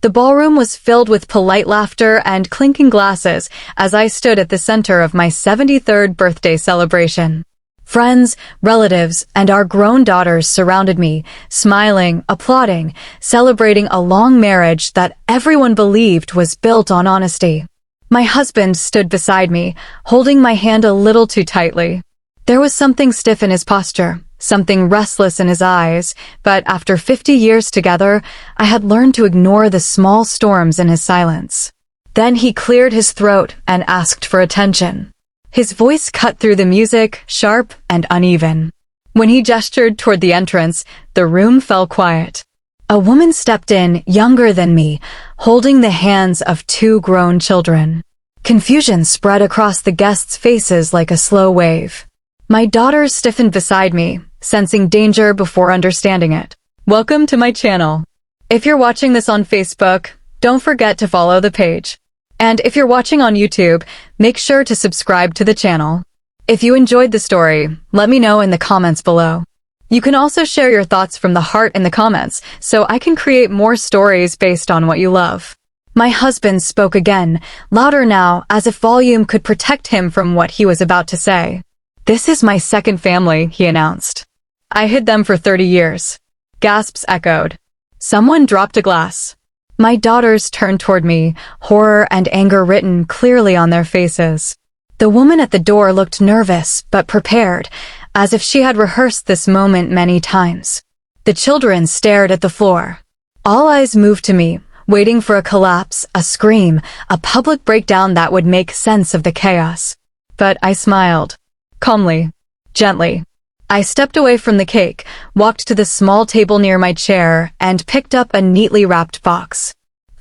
The ballroom was filled with polite laughter and clinking glasses as I stood at the center of my 73rd birthday celebration. Friends, relatives, and our grown daughters surrounded me, smiling, applauding, celebrating a long marriage that everyone believed was built on honesty. My husband stood beside me, holding my hand a little too tightly. There was something stiff in his posture, something restless in his eyes, but after 50 years together, I had learned to ignore the small storms in his silence. Then he cleared his throat and asked for attention. His voice cut through the music, sharp and uneven. When he gestured toward the entrance, the room fell quiet. A woman stepped in, younger than me, holding the hands of two grown children. Confusion spread across the guests' faces like a slow wave. My daughters stiffened beside me, sensing danger before understanding it. Welcome to my channel. If you're watching this on Facebook, don't forget to follow the page. And if you're watching on YouTube, make sure to subscribe to the channel. If you enjoyed the story, let me know in the comments below. You can also share your thoughts from the heart in the comments, so I can create more stories based on what you love. My husband spoke again, louder now, as if volume could protect him from what he was about to say. "This is my second family," he announced. "I hid them for 30 years. Gasps echoed. Someone dropped a glass. My daughters turned toward me, horror and anger written clearly on their faces. The woman at the door looked nervous but prepared, as if she had rehearsed this moment many times. The children stared at the floor. All eyes moved to me, waiting for a collapse, a scream, a public breakdown that would make sense of the chaos. But I smiled. Calmly. Gently. I stepped away from the cake, walked to the small table near my chair, and picked up a neatly wrapped box.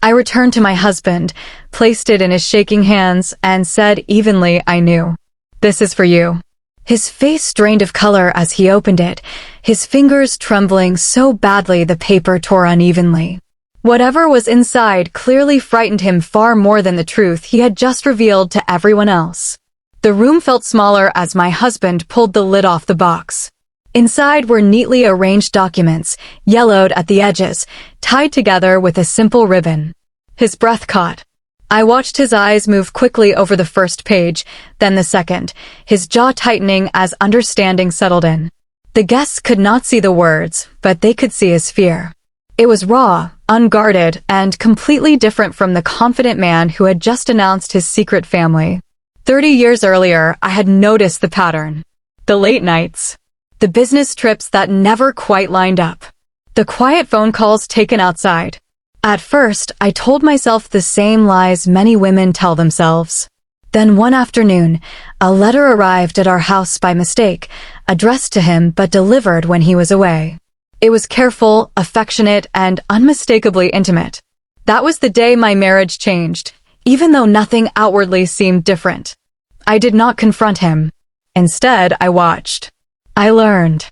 I returned to my husband, placed it in his shaking hands, and said evenly, "I knew. This is for you." His face drained of color as he opened it, his fingers trembling so badly the paper tore unevenly. Whatever was inside clearly frightened him far more than the truth he had just revealed to everyone else. The room felt smaller as my husband pulled the lid off the box. Inside were neatly arranged documents, yellowed at the edges, tied together with a simple ribbon. His breath caught. I watched his eyes move quickly over the first page, then the second, his jaw tightening as understanding settled in. The guests could not see the words, but they could see his fear. It was raw, unguarded, and completely different from the confident man who had just announced his secret family. 30 years earlier, I had noticed the pattern. The late nights. The business trips that never quite lined up. The quiet phone calls taken outside. At first, I told myself the same lies many women tell themselves. Then one afternoon, a letter arrived at our house by mistake, addressed to him but delivered when he was away. It was careful, affectionate, and unmistakably intimate. That was the day my marriage changed, even though nothing outwardly seemed different. I did not confront him. Instead, I watched. I learned.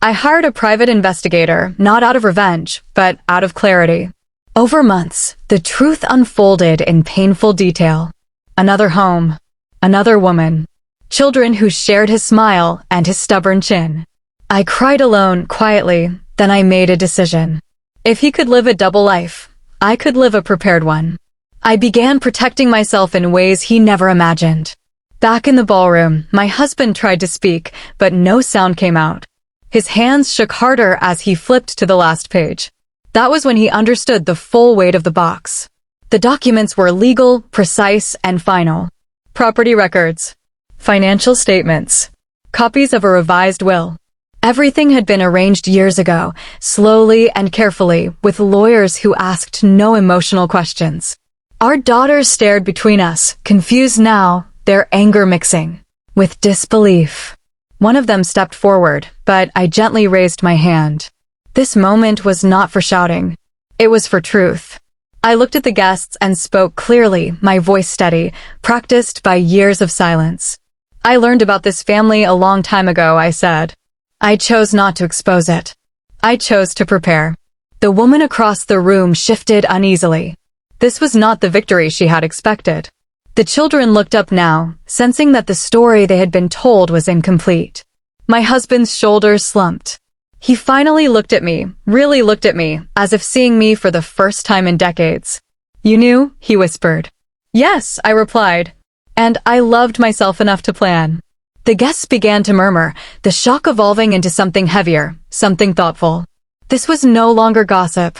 I hired a private investigator, not out of revenge, but out of clarity. Over months, the truth unfolded in painful detail. Another home. Another woman. Children who shared his smile and his stubborn chin. I cried alone, quietly, then I made a decision. If he could live a double life, I could live a prepared one. I began protecting myself in ways he never imagined. Back in the ballroom, my husband tried to speak, but no sound came out. His hands shook harder as he flipped to the last page. That was when he understood the full weight of the box. The documents were legal, precise, and final. Property records. Financial statements. Copies of a revised will. Everything had been arranged years ago, slowly and carefully, with lawyers who asked no emotional questions. Our daughters stared between us, confused now, their anger mixing with disbelief. One of them stepped forward, but I gently raised my hand. This moment was not for shouting. It was for truth. I looked at the guests and spoke clearly, my voice steady, practiced by years of silence. I learned about this family a long time ago, I said. I chose not to expose it. I chose to prepare. The woman across the room shifted uneasily. This was not the victory she had expected. The children looked up now, sensing that the story they had been told was incomplete. My husband's shoulders slumped. He finally looked at me, really looked at me, as if seeing me for the first time in decades. "You knew?" he whispered. "Yes," I replied. And I loved myself enough to plan. The guests began to murmur, the shock evolving into something heavier, something thoughtful. This was no longer gossip.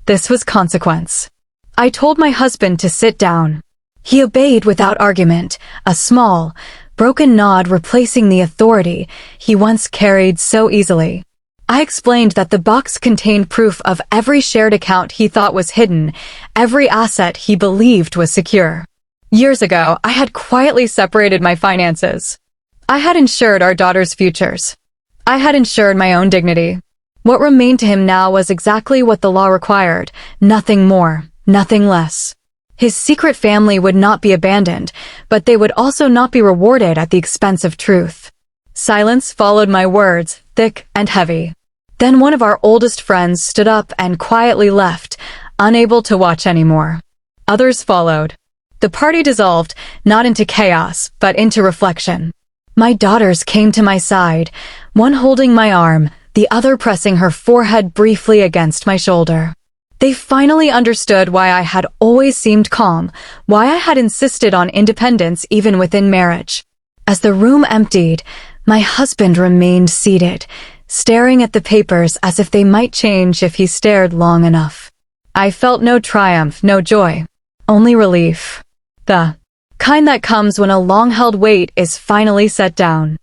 This was consequence. I told my husband to sit down. He obeyed without argument, a small, broken nod replacing the authority he once carried so easily. I explained that the box contained proof of every shared account he thought was hidden, every asset he believed was secure. Years ago, I had quietly separated my finances. I had insured our daughter's futures. I had insured my own dignity. What remained to him now was exactly what the law required, nothing more, nothing less. His secret family would not be abandoned, but they would also not be rewarded at the expense of truth. Silence followed my words, thick and heavy. Then one of our oldest friends stood up and quietly left, unable to watch anymore. Others followed. The party dissolved, not into chaos, but into reflection. My daughters came to my side, one holding my arm, the other pressing her forehead briefly against my shoulder. They finally understood why I had always seemed calm, why I had insisted on independence even within marriage. As the room emptied, my husband remained seated, staring at the papers as if they might change if he stared long enough. I felt no triumph, no joy, only relief. The kind that comes when a long-held weight is finally set down.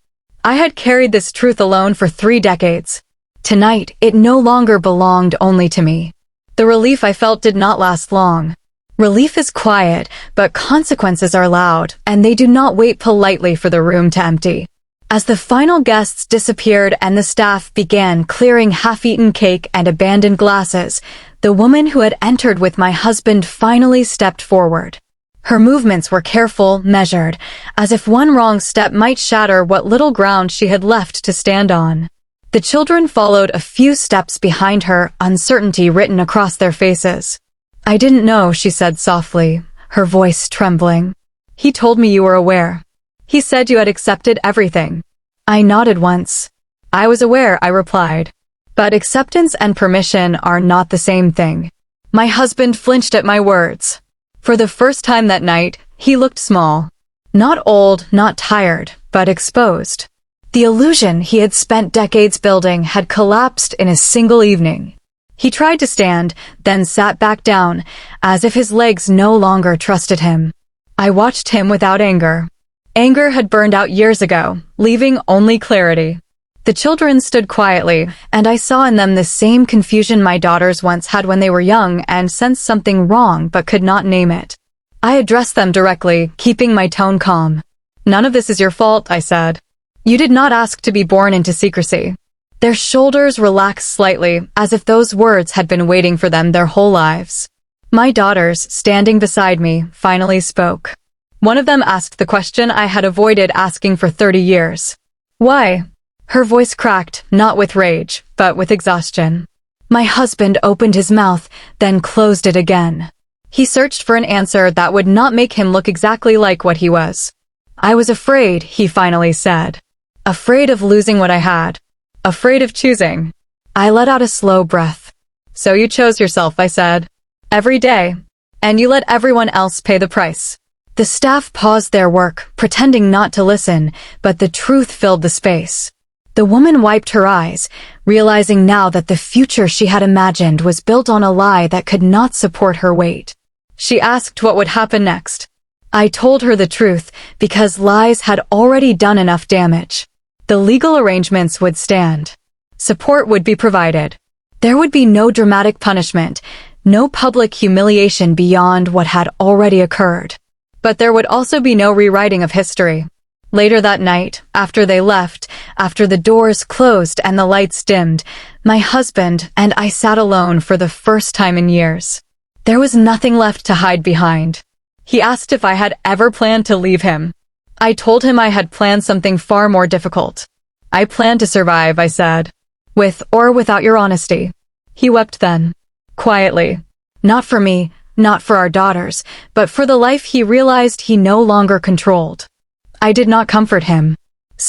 I had carried this truth alone for 3 decades. Tonight, it no longer belonged only to me. The relief I felt did not last long. Relief is quiet, but consequences are loud, and they do not wait politely for the room to empty. As the final guests disappeared and the staff began clearing half-eaten cake and abandoned glasses, the woman who had entered with my husband finally stepped forward. Her movements were careful, measured, as if one wrong step might shatter what little ground she had left to stand on. The children followed a few steps behind her, uncertainty written across their faces. "I didn't know," she said softly, her voice trembling. "He told me you were aware. He said you had accepted everything." I nodded once. "I was aware," I replied. "But acceptance and permission are not the same thing." My husband flinched at my words. For the first time that night, he looked small. Not old, not tired, but exposed. The illusion he had spent decades building had collapsed in a single evening. He tried to stand, then sat back down, as if his legs no longer trusted him. I watched him without anger. Anger had burned out years ago, leaving only clarity. The children stood quietly, and I saw in them the same confusion my daughters once had when they were young and sensed something wrong but could not name it. I addressed them directly, keeping my tone calm. "None of this is your fault," I said. "You did not ask to be born into secrecy." Their shoulders relaxed slightly, as if those words had been waiting for them their whole lives. My daughters, standing beside me, finally spoke. One of them asked the question I had avoided asking for 30 years. "Why?" Her voice cracked, not with rage, but with exhaustion. My husband opened his mouth, then closed it again. He searched for an answer that would not make him look exactly like what he was. "I was afraid," he finally said. "Afraid of losing what I had. Afraid of choosing." I let out a slow breath. "So you chose yourself," I said. "Every day. And you let everyone else pay the price." The staff paused their work, pretending not to listen, but the truth filled the space. The woman wiped her eyes, realizing now that the future she had imagined was built on a lie that could not support her weight. She asked what would happen next. I told her the truth, because lies had already done enough damage. The legal arrangements would stand. Support would be provided. There would be no dramatic punishment, no public humiliation beyond what had already occurred. But there would also be no rewriting of history. Later that night, after they left, after the doors closed and the lights dimmed, my husband and I sat alone for the first time in years. There was nothing left to hide behind. He asked if I had ever planned to leave him. I told him I had planned something far more difficult. "I planned to survive," I said. "With or without your honesty." He wept then. Quietly. Not for me, not for our daughters, but for the life he realized he no longer controlled. I did not comfort him.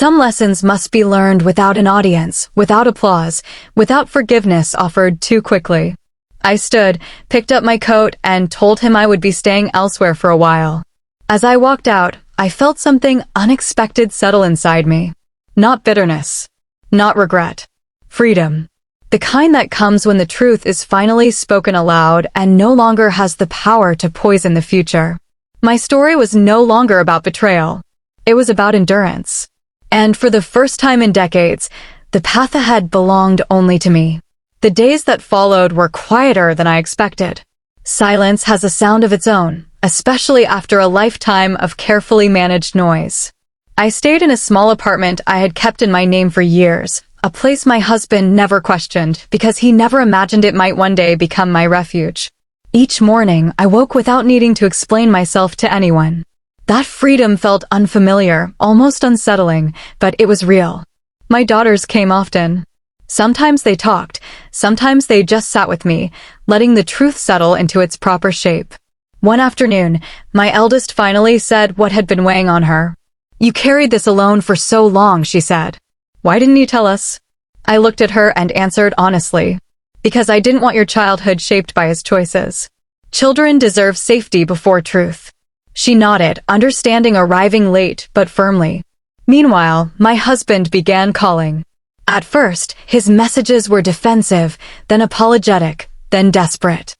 Some lessons must be learned without an audience, without applause, without forgiveness offered too quickly. I stood, picked up my coat, and told him I would be staying elsewhere for a while. As I walked out, I felt something unexpected settle inside me. Not bitterness. Not regret. Freedom. The kind that comes when the truth is finally spoken aloud and no longer has the power to poison the future. My story was no longer about betrayal. It was about endurance. And for the first time in decades, the path ahead belonged only to me. The days that followed were quieter than I expected. Silence has a sound of its own, especially after a lifetime of carefully managed noise. I stayed in a small apartment I had kept in my name for years, a place my husband never questioned because he never imagined it might one day become my refuge. Each morning, I woke without needing to explain myself to anyone. That freedom felt unfamiliar, almost unsettling, but it was real. My daughters came often. Sometimes they talked, sometimes they just sat with me, letting the truth settle into its proper shape. One afternoon, my eldest finally said what had been weighing on her. "You carried this alone for so long," she said. "Why didn't you tell us?" I looked at her and answered honestly. "Because I didn't want your childhood shaped by his choices. Children deserve safety before truth." She nodded, understanding, arriving late but firmly. Meanwhile, my husband began calling. At first, his messages were defensive, then apologetic, then desperate.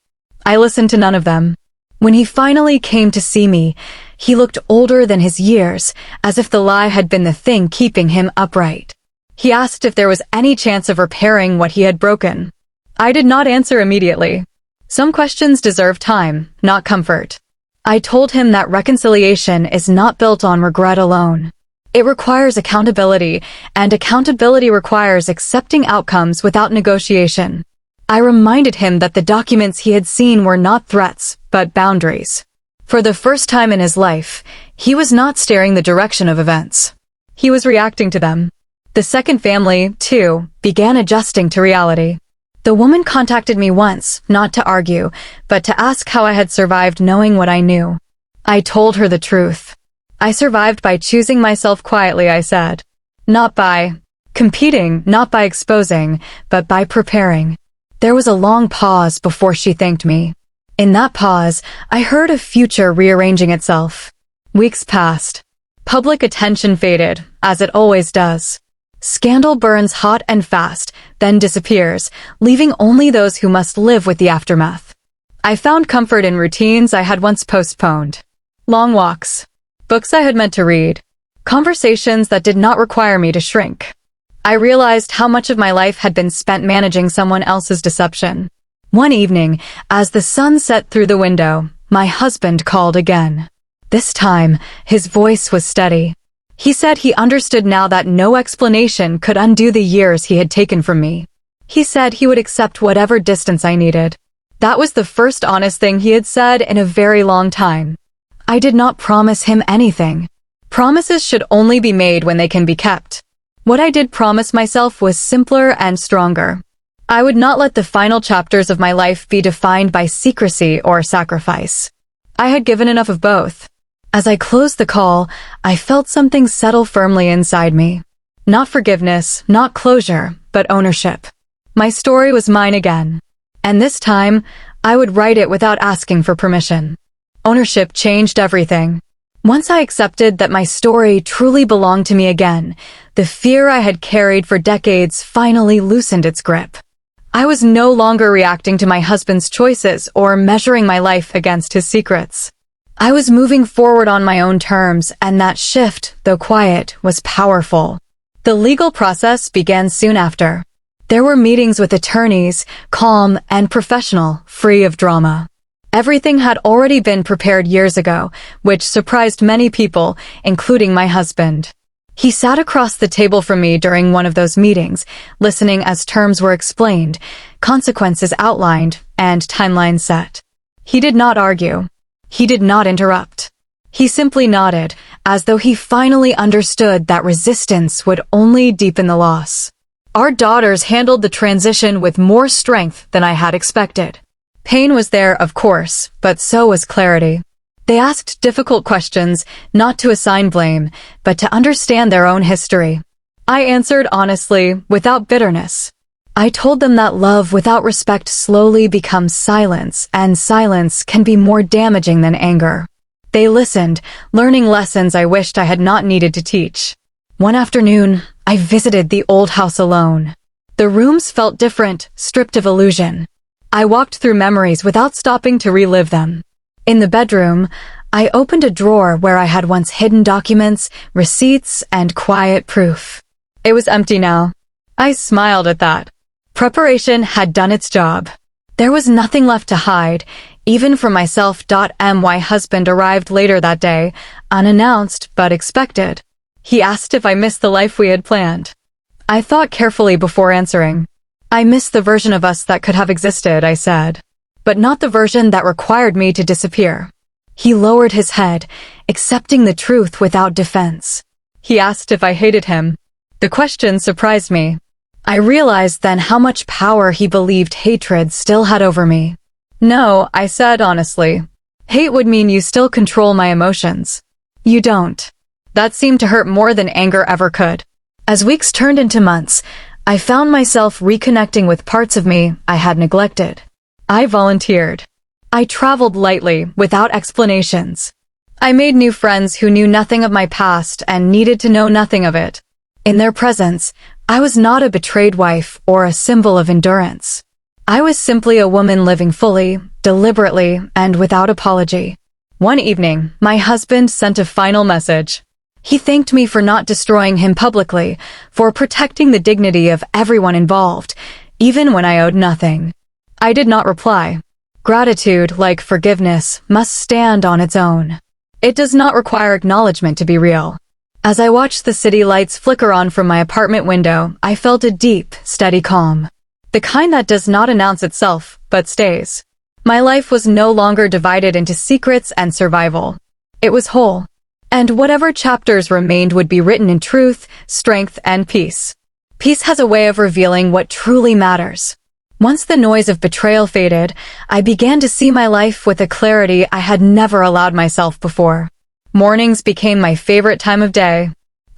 I listened to none of them. When he finally came to see me, he looked older than his years, as if the lie had been the thing keeping him upright. He asked if there was any chance of repairing what he had broken. I did not answer immediately. Some questions deserve time, not comfort. I told him that reconciliation is not built on regret alone. It requires accountability, and accountability requires accepting outcomes without negotiation. I reminded him that the documents he had seen were not threats, but boundaries. For the first time in his life, he was not staring the direction of events. He was reacting to them. The second family, too, began adjusting to reality. The woman contacted me once, not to argue, but to ask how I had survived knowing what I knew. I told her the truth. I survived by choosing myself quietly, I said. Not by competing, not by exposing, but by preparing. There was a long pause before she thanked me. In that pause, I heard a future rearranging itself. Weeks passed. Public attention faded, as it always does. Scandal burns hot and fast, then disappears, leaving only those who must live with the aftermath. I found comfort in routines I had once postponed. Long walks. Books I had meant to read. Conversations that did not require me to shrink. I realized how much of my life had been spent managing someone else's deception. One evening, as the sun set through the window, my husband called again. This time, his voice was steady. He said he understood now that no explanation could undo the years he had taken from me. He said he would accept whatever distance I needed. That was the first honest thing he had said in a very long time. I did not promise him anything. Promises should only be made when they can be kept. What I did promise myself was simpler and stronger. I would not let the final chapters of my life be defined by secrecy or sacrifice. I had given enough of both. As I closed the call, I felt something settle firmly inside me. Not forgiveness, not closure, but ownership. My story was mine again. And this time, I would write it without asking for permission. Ownership changed everything. Once I accepted that my story truly belonged to me again, the fear I had carried for decades finally loosened its grip. I was no longer reacting to my husband's choices or measuring my life against his secrets. I was moving forward on my own terms, and that shift, though quiet, was powerful. The legal process began soon after. There were meetings with attorneys, calm and professional, free of drama. Everything had already been prepared years ago, which surprised many people, including my husband. He sat across the table from me during one of those meetings, listening as terms were explained, consequences outlined, and timelines set. He did not argue. He did not interrupt. He simply nodded, as though he finally understood that resistance would only deepen the loss. Our daughters handled the transition with more strength than I had expected. Pain was there, of course, but so was clarity. They asked difficult questions, not to assign blame, but to understand their own history. I answered honestly, without bitterness. I told them that love without respect slowly becomes silence, and silence can be more damaging than anger. They listened, learning lessons I wished I had not needed to teach. One afternoon, I visited the old house alone. The rooms felt different, stripped of illusion. I walked through memories without stopping to relive them. In the bedroom, I opened a drawer where I had once hidden documents, receipts, and quiet proof. It was empty now. I smiled at that. Preparation had done its job. There was nothing left to hide, even for myself. My husband arrived later that day, unannounced but expected. He asked if I missed the life we had planned. I thought carefully before answering. I miss the version of us that could have existed, I said, but not the version that required me to disappear. He lowered his head, accepting the truth without defense. He asked if I hated him. The question surprised me. I realized then how much power he believed hatred still had over me. No, I said honestly. Hate would mean you still control my emotions. You don't. That seemed to hurt more than anger ever could. As weeks turned into months, I found myself reconnecting with parts of me I had neglected. I volunteered. I traveled lightly, without explanations. I made new friends who knew nothing of my past and needed to know nothing of it. In their presence, I was not a betrayed wife or a symbol of endurance. I was simply a woman living fully, deliberately, and without apology. One evening, my husband sent a final message. He thanked me for not destroying him publicly, for protecting the dignity of everyone involved, even when I owed nothing. I did not reply. Gratitude, like forgiveness, must stand on its own. It does not require acknowledgement to be real. As I watched the city lights flicker on from my apartment window, I felt a deep, steady calm. The kind that does not announce itself, but stays. My life was no longer divided into secrets and survival. It was whole. And whatever chapters remained would be written in truth, strength, and peace. Peace has a way of revealing what truly matters. Once the noise of betrayal faded, I began to see my life with a clarity I had never allowed myself before. Mornings became my favorite time of day.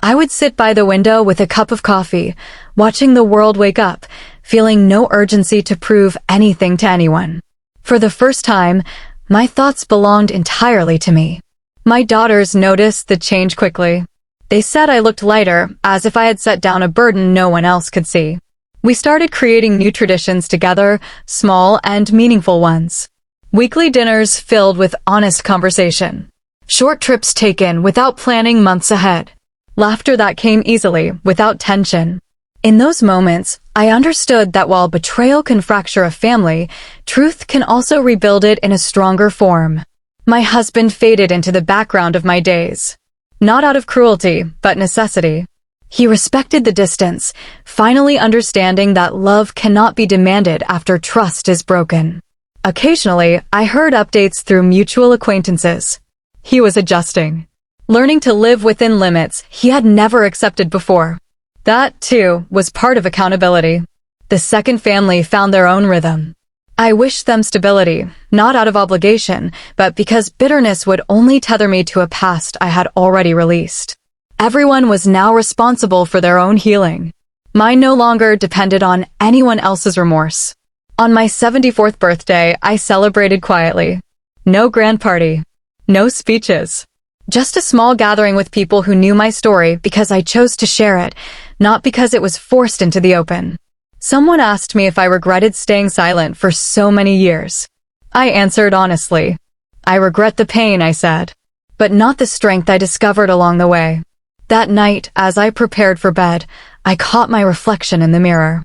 I would sit by the window with a cup of coffee, watching the world wake up, feeling no urgency to prove anything to anyone. For the first time, my thoughts belonged entirely to me. My daughters noticed the change quickly. They said I looked lighter, as if I had set down a burden no one else could see. We started creating new traditions together, small and meaningful ones. Weekly dinners filled with honest conversation. Short trips taken without planning months ahead. Laughter that came easily, without tension. In those moments, I understood that while betrayal can fracture a family, truth can also rebuild it in a stronger form. My husband faded into the background of my days. Not out of cruelty, but necessity. He respected the distance, finally understanding that love cannot be demanded after trust is broken. Occasionally, I heard updates through mutual acquaintances. He was adjusting. Learning to live within limits he had never accepted before. That, too, was part of accountability. The second family found their own rhythm. I wished them stability, not out of obligation, but because bitterness would only tether me to a past I had already released. Everyone was now responsible for their own healing. Mine no longer depended on anyone else's remorse. On my 74th birthday, I celebrated quietly. No grand party. No speeches. Just a small gathering with people who knew my story because I chose to share it, not because it was forced into the open. Someone asked me if I regretted staying silent for so many years. I answered honestly. I regret the pain, I said, but not the strength I discovered along the way. That night, as I prepared for bed, I caught my reflection in the mirror.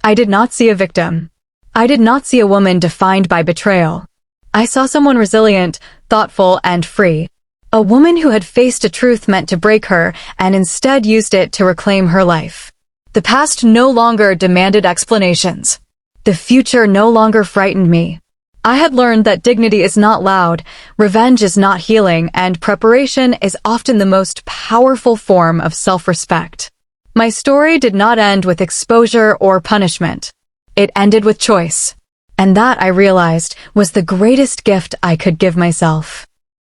I did not see a victim. I did not see a woman defined by betrayal. I saw someone resilient, thoughtful, and free. A woman who had faced a truth meant to break her and instead used it to reclaim her life. The past no longer demanded explanations. The future no longer frightened me. I had learned that dignity is not loud, revenge is not healing, and preparation is often the most powerful form of self-respect. My story did not end with exposure or punishment. It ended with choice. And that, I realized, was the greatest gift I could give myself.